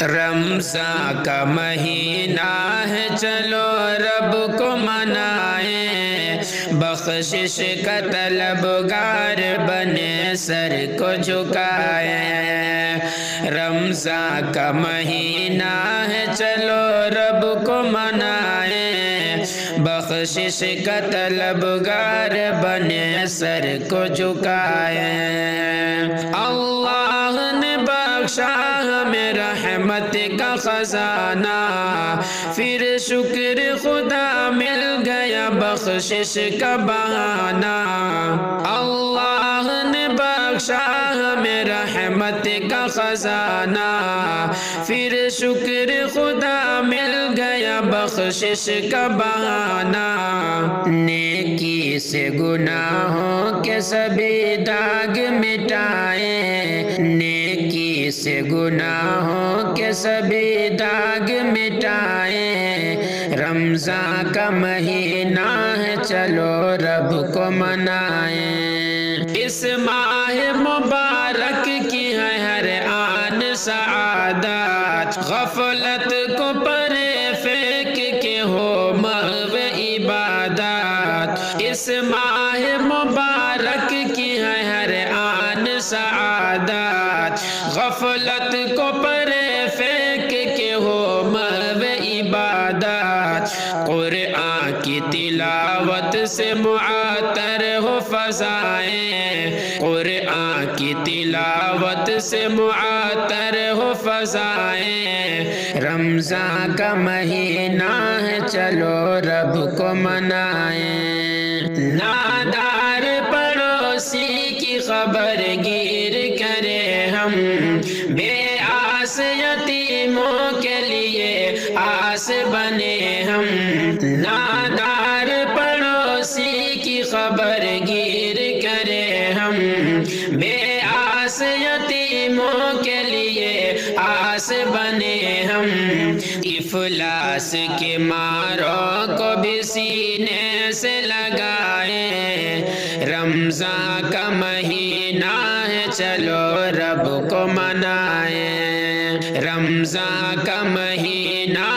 رمضان کا مہینہ ہے، چلو رب کو منائیں، بخشش کا طلبگار بنے سر کو جھکائیں۔ رمضان کا مہینہ ہے، چلو رب کو منائیں، بخشش کا طلبگار بنے سر کو جھکائیں۔ اللہ نے بخشا ہمیں رحمت کا خزانہ، پھر شکر خدا مل گیا بخشش کا بہانہ۔ اللہ نے بخشا ہمیں رحمت کا خزانہ، پھر شکر خدا مل گیا بخشش کا بہانہ۔ نیکی سے گناہوں کے سبھی داغ مٹائیں، نیکی سے گناہوں کے سبھی داغ مٹائیں۔ رمضان کا مہینہ ہے، چلو رب کو منائیں۔ اس ماہ مبارک کی ہے ہر آن سعادت، غفلت کو پرے پھینک کے ہو محو عبادت۔ اس ماہ مبارک کی ہے ہر آن سعادت، غفلت کو پرے پھینک کے ہو محو عبادت۔ قرآن کی تلاوت سے معطر ہو فضائیں، قرآن کی تلاوت سے معطر ہو فضائیں۔ رمضان کا مہینہ ہے، چلو رب کو منائیں۔ نادار پڑوسی کی خبر گیر کرے ہم، بے آس یتیموں کے لیے آس بنے ہم۔ نادار پڑوسی کی خبر گیر کرے ہم، بے آس یتیموں کے لیے آس بنے ہم۔ افلاس کے ماروں کو بھی سینے سے لگائیں۔ رمضان کا مہینہ ہے، چلو رب کو منائیں۔ رمضان کا مہینہ